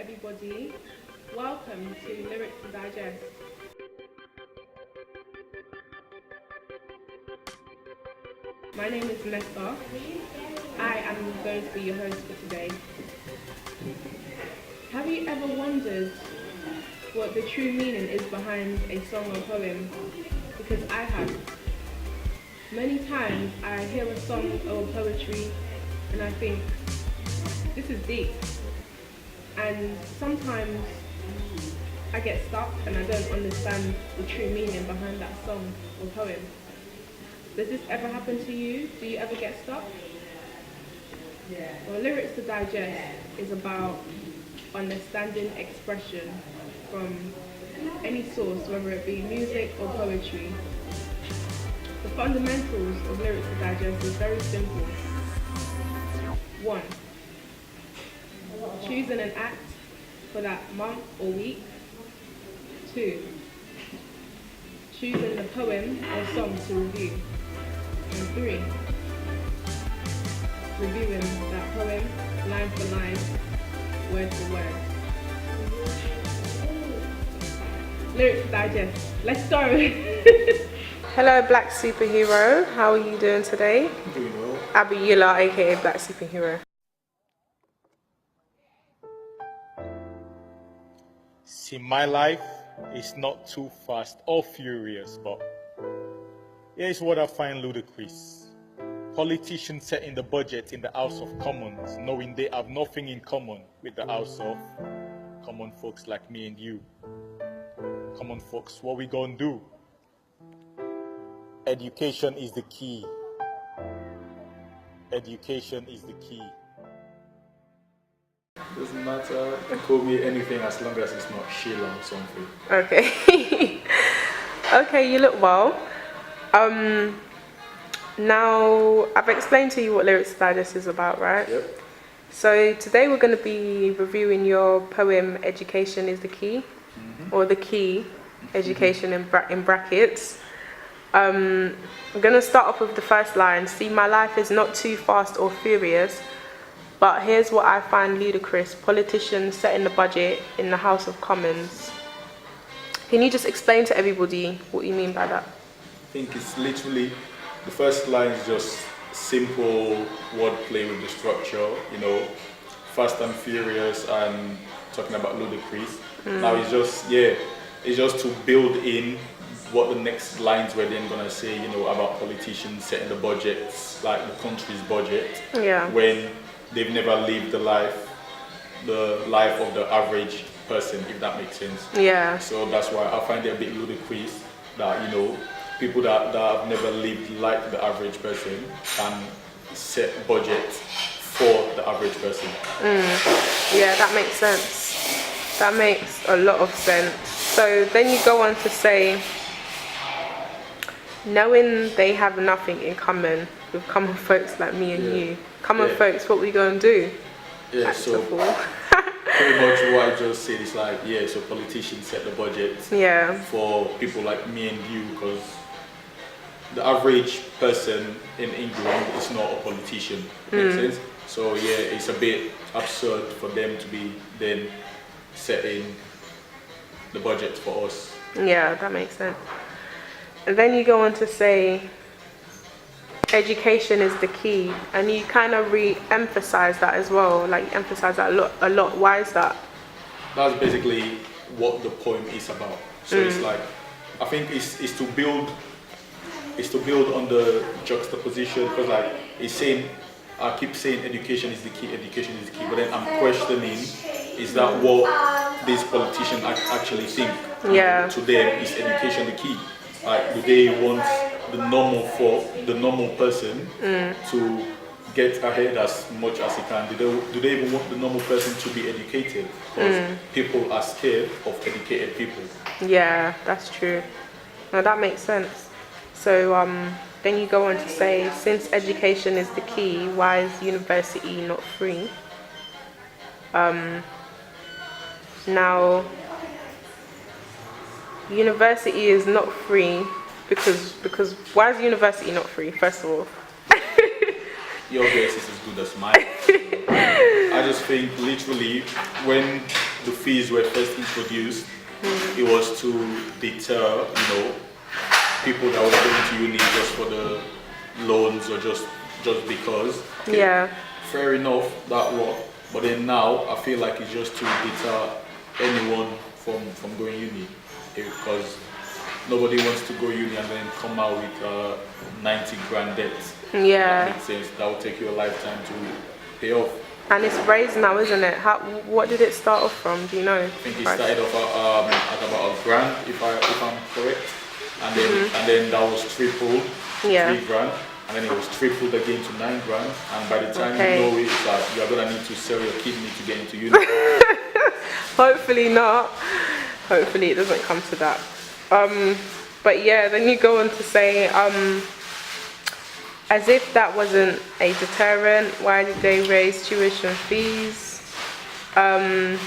everybody. Welcome to Lyrics to Digest. My name is Nessa. I am going to be your host for today. Have you ever wondered what the true meaning is behind a song or poem? Because I have. Many times I hear a song or poetry and I think, this is deep. And sometimes I get stuck and I don't understand the true meaning behind that song or poem. Does this ever happen to you? Do you ever get stuck? Well, Lyrics to Digest is about understanding expression from any source, whether it be music or poetry. The fundamentals of Lyrics to Digest is very simple. 1. Choosing an act for that month or week. 2. Choosing the poem or song to review. And 3. Reviewing that poem line for line, word for word. Lyrics to Digest. Let's go! Hello Black Superhero, how are you doing today? Doing well. Abu Yillah, aka Black Superhero. See, my life is not too fast or furious, but here's what I find ludicrous. Politicians setting the budget in the House of Commons, knowing they have nothing in common with the House of common folks like me and you. Common folks, what we gonna do? Education is the key. Education is the key. Doesn't matter, call me anything as long as it's not Sheila or something. Okay. Okay, you look well. Now, I've explained to you what Lyrics to Digest is about, right? Yep. So today we're going to be reviewing your poem, Education is the Key, or The Key, Education in brackets. I'm going to start off with the first line. See, my life is not too fast or furious, but here's what I find ludicrous. Politicians setting the budget in the House of Commons. Can you just explain to everybody what you mean by that? I think it's literally, the first line is just simple wordplay with the structure, you know, fast and furious and talking about ludicrous. Now it's just, it's just to build in what the next lines were then gonna say, you know, about politicians setting the budgets, like the country's budget, when they've never lived the life of the average person, if that makes sense. Yeah. So that's why I find it a bit ludicrous that, you know, people that have never lived like the average person can set budgets for the average person. Yeah, that makes sense. That makes a lot of sense. So then you go on to say, knowing they have nothing in common with common folks like me and you. Common folks, what we gonna do? Yeah, so pretty much what I just said is like, so politicians set the budget for people like me and you, because the average person in England is not a politician. Makes sense? So it's a bit absurd for them to be then setting the budget for us. Yeah, that makes sense. And then you go on to say, education is the key, and you kind of re-emphasize that as well. Like, you emphasize that a lot. Why is that? That's basically what the poem is about. So it's like, I think it's to build on the juxtaposition, because like it's saying, I keep saying education is the key, but then I'm questioning, is that what these politicians actually think? To them, is education the key? Like, do they want the normal person to get ahead as much as he can? Do they even want the normal person to be educated? Because people are scared of educated people. Yeah, that's true. Now that makes sense. So then you go on to say, since education is the key, why is university not free? Now, university is not free because why is university not free, first of all? Your guess is as good as mine. I just think literally when the fees were first introduced, it was to deter, people that were going to uni just for the loans or just because. Okay, Yeah. fair enough, that worked. But then now I feel like it's just to deter anyone from going uni, because nobody wants to go uni and then come out with 90 grand debt. Yeah. That makes sense. That will take you a lifetime to pay off. And it's raised now, isn't it? What did it start off from? Do you know? I think it started off at about £1,000, if I'm correct, and then that was tripled, Yeah. £3,000, and then it was tripled again to £9,000, and by the time Okay. you know it, it's like you're gonna need to sell your kidney to get into uni. Hopefully not. Hopefully it doesn't come to that. But yeah, then you go on to say, as if that wasn't a deterrent, why did they raise tuition fees? And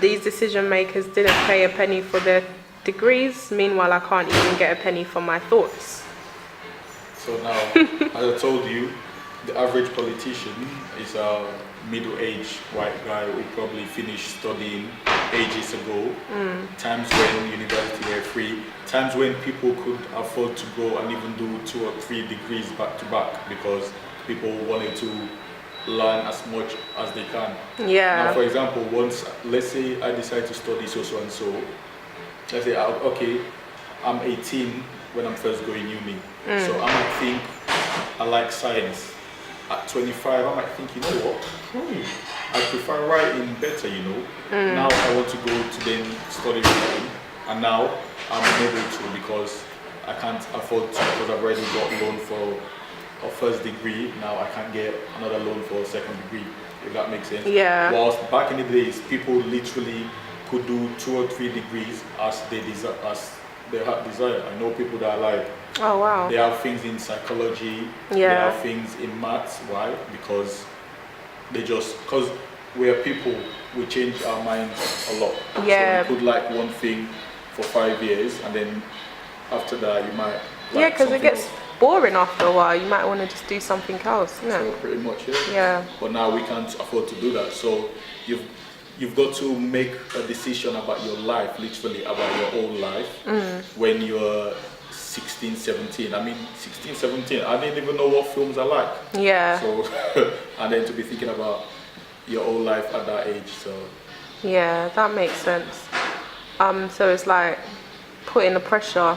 these decision makers didn't pay a penny for their degrees. Meanwhile, I can't even get a penny for my thoughts. So now, as I told you, the average politician is a middle-aged white guy who probably finished studying ages ago. Times when university were free, times when people could afford to go and even do 2 or 3 degrees back to back because people wanted to learn as much as they can. Yeah. Now, for example, once, let's say I decide to study so and so, let's say, okay, I'm 18 when I'm first going uni, so I might think I like science. At 25, I might think, you know what, I prefer writing better, Now I want to go to then study writing, and now I'm unable to because I can't afford to, because I've already got loan for a first degree. Now I can't get another loan for a second degree, if that makes sense. Yeah. Whilst back in the days, people literally could do 2 or 3 degrees as they had desire. I know people that are like, Oh wow. they have things in psychology, they Yeah. have things in maths. Why? Because because we are people, we change our minds a lot. Yeah. So you could like one thing for 5 years, and then after that you might like Yeah, because it something gets else. boring after a while. You might want to just do something else, you So know? pretty much, yeah. Yeah. But now we can't afford to do that. So you've got to make a decision about your life, literally about your own life, when you're 16, 17. I mean, 16, 17, I didn't even know what films I like. Yeah. So, and then to be thinking about your own life at that age, so. Yeah, that makes sense. So it's like putting the pressure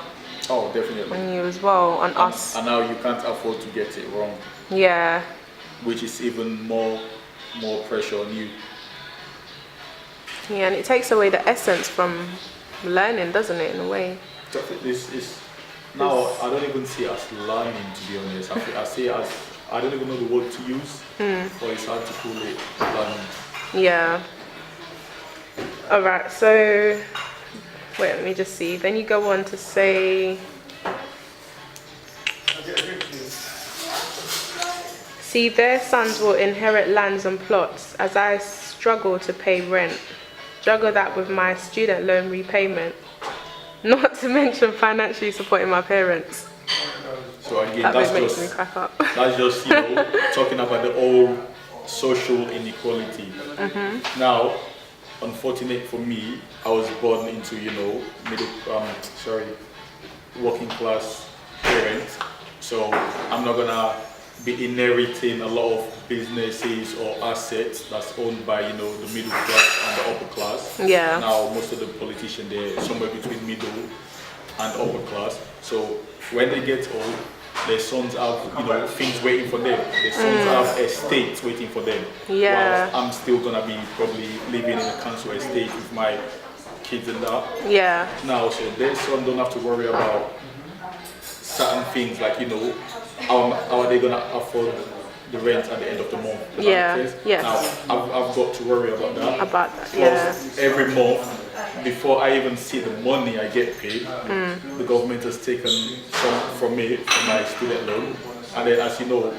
Oh, definitely. on you as well, on us. And now you can't afford to get it wrong, Yeah. which is even more pressure on you. Yeah, and it takes away the essence from learning, doesn't it, in a way? Now I don't even see us learning, to be honest. I see us, I don't even know the word to use, but it's hard to call it learning. Yeah. Alright, so wait, let me just see. Then you go on to say, see, their sons will inherit lands and plots as I struggle to pay rent. Juggle that with my student loan repayment. Not to mention financially supporting my parents. So again, That that's bit makes me just crack up. that's just talking about the whole social inequality. Now, unfortunate for me, I was born into working class parents, so I'm not gonna be inheriting a lot of businesses or assets that's owned by the middle class and the upper class. Yeah. Now most of the politicians, they're somewhere between middle and upper class. So when they get old, their sons have things waiting for them. Their sons have estates waiting for them. Yeah. Whilst I'm still gonna be probably living in a council estate with my kids and that. Yeah. Now, so their son don't have to worry about certain things like how are they gonna afford the rent at the end of the month? Does that Yeah, make sense? yes. Now I've got to worry about that. About that, Plus, yeah. every month, before I even see the money I get paid, the government has taken some from me for my student loan. And then, as you know,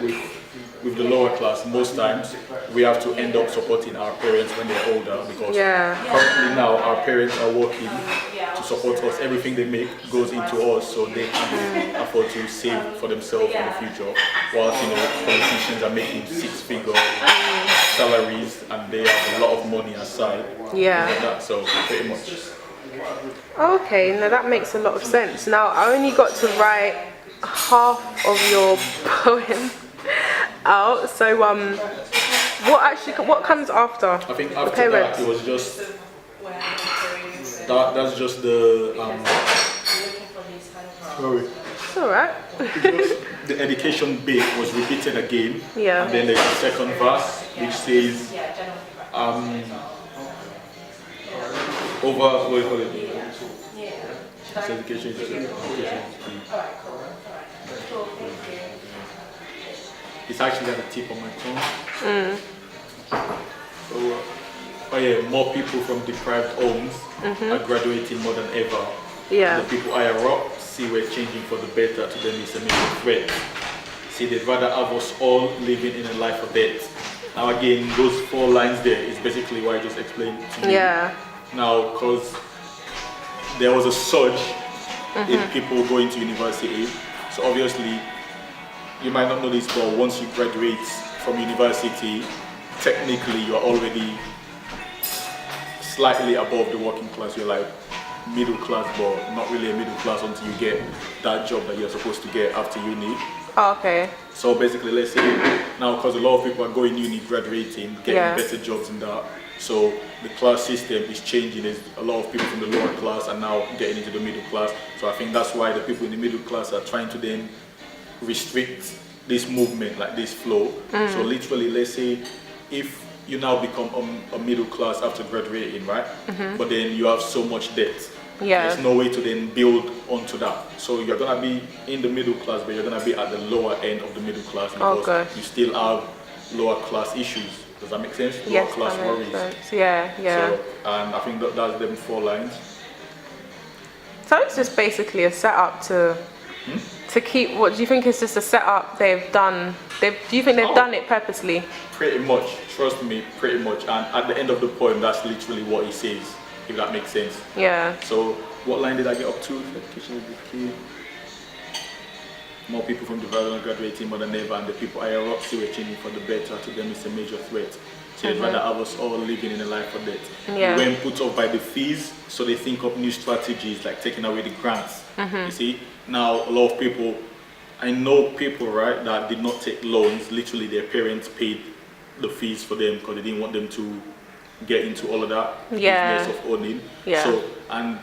with the lower class, most times we have to end up supporting our parents when they're older, because currently now our parents are working to support us. Everything they make goes into us, so they can afford to save for themselves in the future. Whilst politicians are making 6 figures salaries and they have a lot of money aside. Yeah. Like that, so pretty much. Okay, now that makes a lot of sense. Now, I only got to write half of your poem out. So, what comes after? I think The after that parents? it was just that's just the sorry. It's alright. The education bit was repeated again. Yeah. And then there's the second verse which says over what do you call it? It's education is key. It's actually at the tip of my tongue. So, oh yeah, more people from deprived homes are graduating more than ever. Yeah. The people higher up see we're changing for the better. To them, it's a major threat. See, they'd rather have us all living in a life of death. Now again, those 4 lines there is basically what I just explained to you. Yeah. Now, because there was a surge in people going to university, so obviously, you might not know this, but once you graduate from university, technically you are already slightly above the working class. You're like middle class, but not really a middle class until you get that job that you're supposed to get after uni. Oh, okay. So basically, let's say now, because a lot of people are going uni, graduating, getting better jobs and that, so the class system is changing. There's a lot of people from the lower class are now getting into the middle class. So I think that's why the people in the middle class are trying to then restrict this movement, like this flow. So literally, let's say if you now become a middle class after graduating, right? But then you have so much debt. Yeah. There's no way to then build onto that. So you're gonna be in the middle class, but you're gonna be at the lower end of the middle class because you still have lower class issues. Does that make sense? Lower Yes, class that worries. makes sense. Yeah, yeah. So, and I think that's them 4 lines. So it's just basically a setup to keep. What do you think is just a setup they've done? Do you think they've done it purposely? Pretty much, trust me, pretty much. And at the end of the poem, that's literally what he says, if that makes sense. Yeah. So what line did I get up to? Education is the key. More people from the development graduating more than ever, and the people higher up see we're changing for the better. To them, it's a major threat. So they'd rather have us all living in a life of debt. Yeah. When put off by the fees, so they think of new strategies like taking away the grants. You see, now a lot of people, I know people, right, that did not take loans. Literally, their parents paid the fees for them because they didn't want them to get into all of that business of owning. Yeah. So, and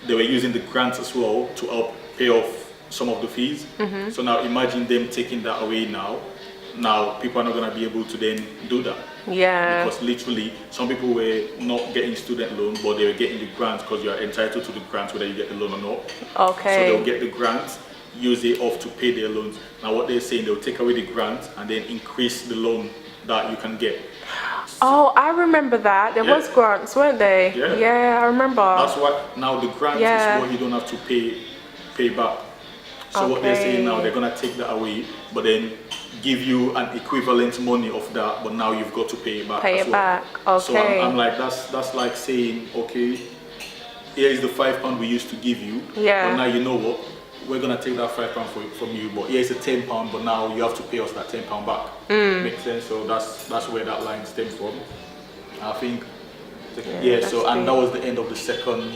they were using the grants as well to help pay off some of the fees. So now imagine them taking that away now. Now people are not going to be able to then do that. Yeah. Because literally some people were not getting student loan, but they were getting the grants because you are entitled to the grants whether you get the loan or not. Okay. So they'll get the grants, use it off to pay their loans. Now what they're saying, they'll take away the grant and then increase the loan that you can get. Oh, I remember that. There was grants, weren't they? Yeah. Yeah, I remember. That's what, now the grant is what you don't have to pay back. So what they're saying now, they're gonna take that away, but then give you an equivalent money of that, but now you've got to pay it back. Pay as it well. back. Okay. So I'm like, that's like saying, okay, here is the £5 we used to give you. Yeah. But now you know what? We're gonna take that £5 from you, but here's a £10, but now you have to pay us that £10 back. Makes sense. So that's where that line stems from. I think. So and that was the end of the second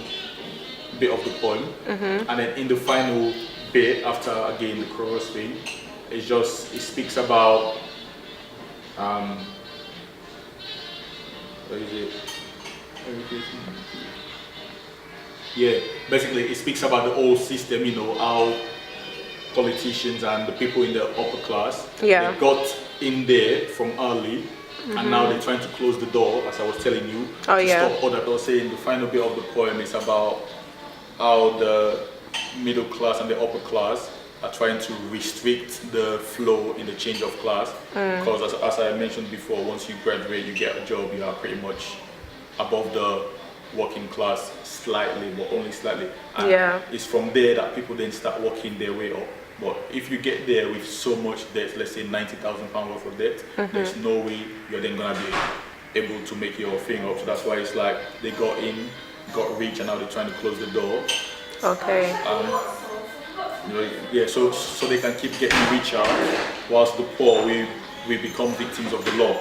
bit of the poem, and then in the final bit, after again the chorus thing, it speaks about what is it? Yeah, basically it speaks about the whole system, you know, how politicians and the people in the upper class, they got in there from early, and now they're trying to close the door, as I was telling you, to stop all that. I was saying the final bit of the poem is about how the middle class and the upper class are trying to restrict the flow in the change of class, because as I mentioned before, once you graduate, you get a job, you are pretty much above the working class slightly, but only slightly. And it's from there that people then start working their way up. But if you get there with so much debt, let's say £90,000 worth of debt, there's no way you're then gonna be able to make your thing up. So that's why it's like they got in, got rich, and now they're trying to close the door. Okay. So they can keep getting richer, whilst the poor, we become victims of the law.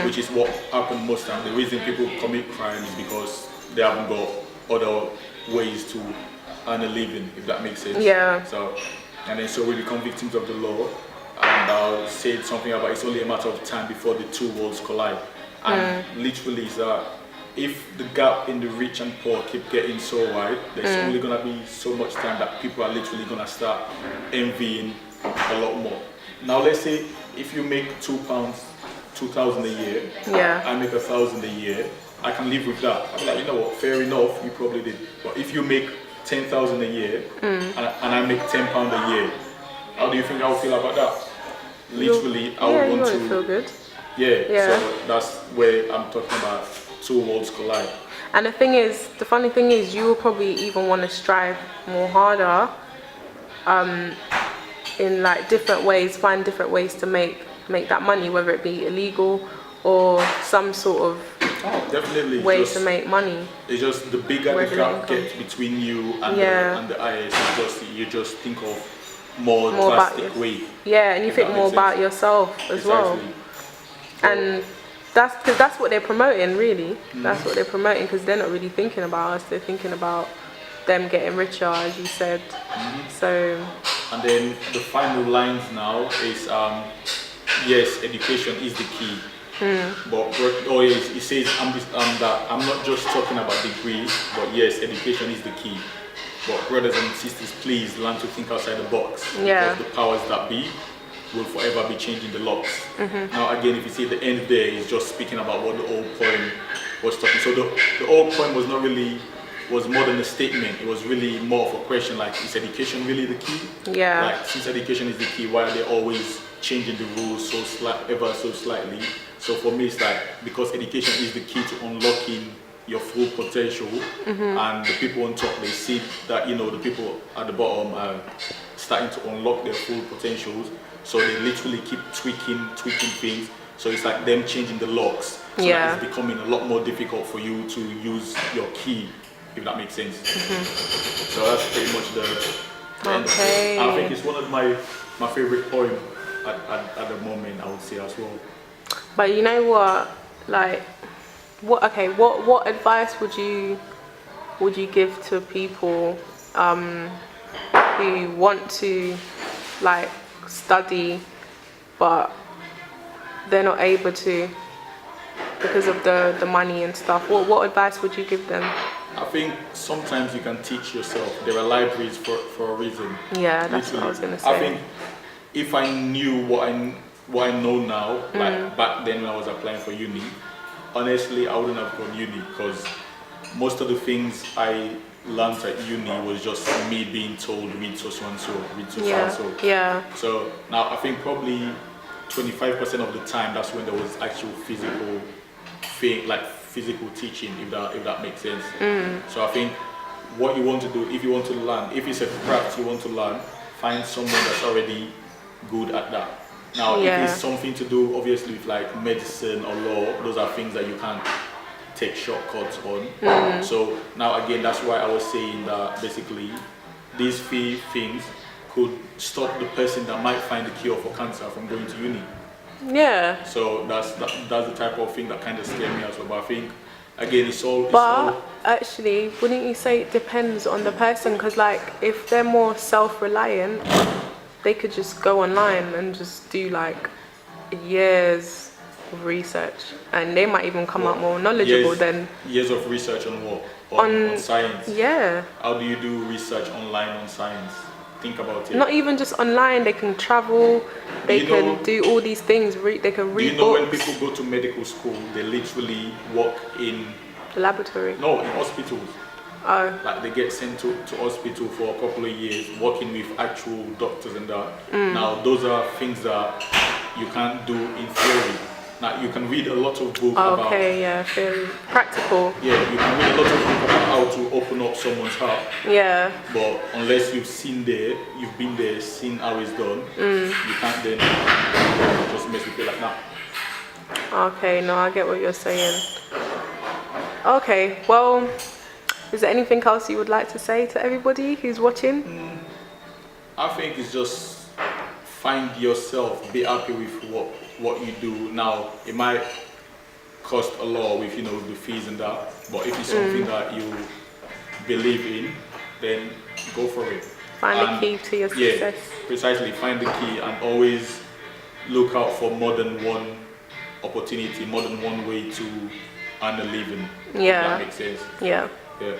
which is what happens most time. The reason people commit crime is because they haven't got other ways to earn a living, if that makes sense. Yeah. So, and then so we become victims of the law. And I'll say something about it's only a matter of time before the two worlds collide. And literally, is that if the gap in the rich and poor keep getting so wide, there's only gonna be so much time that people are literally gonna start envying a lot more. Now, let's say if you make £2, 2,000 a year, Yeah. I make 1,000 a year, I can live with that. I'm like, you know what, fair enough, you probably did. But if you make 10,000 a year and I make £10 a year, how do you think I would feel about that? Literally, I would want to feel good. Yeah, so that's where I'm talking about two worlds collide. And the funny thing is, you will probably even want to strive more harder, in like different ways, find different ways to make that money, whether it be illegal or some sort of definitely way to make money. It's just the bigger the gap gets between you and the IS, you just think of more drastic way. Yeah, and you think more about yourself as well. And that's what they're promoting, really. That's what they're promoting, because they're not really thinking about us. They're thinking about them getting richer, as you said. So. And then the final lines now is, yes, education is the key. But it says that I'm not just talking about degrees, but yes, education is the key. But brothers and sisters, please learn to think outside the box. Yeah. Because the powers that be will forever be changing the locks. Now again, if you see the end there, is just speaking about what the old poem was talking. So the old poem was more than a statement. It was really more of a question, like, is education really the key? Yeah. Like, since education is the key, why are they always changing the rules ever so slightly? So for me, it's like, because education is the key to unlocking your full potential, and the people on top, they see that, the people at the bottom are starting to unlock their full potentials, so they literally keep tweaking things, so it's like them changing the locks, so that it's becoming a lot more difficult for you to use your key, if that makes sense. So that's pretty much the end of it. I think it's one of my favorite poem at the moment, I would say as well. But you know what, like, what advice would you give to people who want to, like, study but they're not able to because of the money and stuff? What advice would you give them? I think sometimes you can teach yourself. There are libraries for a reason. Yeah, that's what I was gonna say. I think if I knew what I know now, like back then when I was applying for uni, honestly, I wouldn't have gone uni, because most of the things I learned at uni was just me being told, read so and so, read so and so. Yeah. So now I think probably 25% of the time, that's when there was actual physical thing, like physical teaching, if that makes sense. So I think what you want to do, if you want to learn, if it's a craft you want to learn, find someone that's already good at that. Now, if it's something to do, obviously, with like medicine or law, those are things that you can't take shortcuts on. So now, again, that's why I was saying that basically these three things could stop the person that might find the cure for cancer from going to uni. Yeah. So that's the type of thing that kind of scared me as well. But I think, again, it's all. Actually, wouldn't you say it depends on the person? Because, like, if they're more self-reliant, they could just go online and just do like years of research, and they might even come out more knowledgeable than years of research on what? On science. Yeah. How do you do research online on science? Think about it. Not even just online. They can travel. They can do all these things. They can read. Do you know when people go to medical school, they literally work in the laboratory? No, in hospitals. Oh. Like they get sent to hospital for a couple of years, working with actual doctors and that. Now those are things that you can't do in theory. Now you can read a lot of books about. Theory, practical. Yeah, you can read a lot of books about how to open up someone's heart. Yeah. But unless you've been there, seen how it's done, you can't then just mess with it like that. Okay, no, I get what you're saying. Okay, well. Is there anything else you would like to say to everybody who's watching? I think it's just find yourself, be happy with what you do. Now, it might cost a lot with with the fees and that. But if it's something that you believe in, then go for it. Find the key to your success. Yeah, precisely. Find the key and always look out for more than one opportunity, more than one way to earn a living. Yeah. If that makes sense. Yeah. Yeah.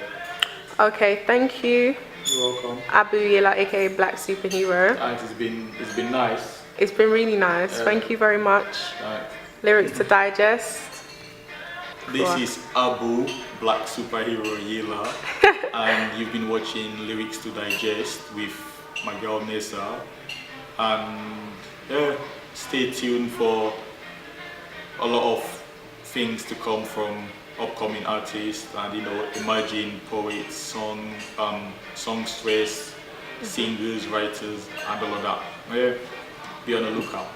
Okay, thank you. You're welcome. Abu Yillah, aka Black Superhero. And it's been nice. It's been really nice. Thank you very much. Lyrics to digest. This is Abu, Black Superhero Yillah, and you've been watching Lyrics to Digest with my girl Nessa. And yeah, stay tuned for a lot of things to come from upcoming artists and emerging poets, songstress, singers, writers, and all of that. Yeah, be on the lookout.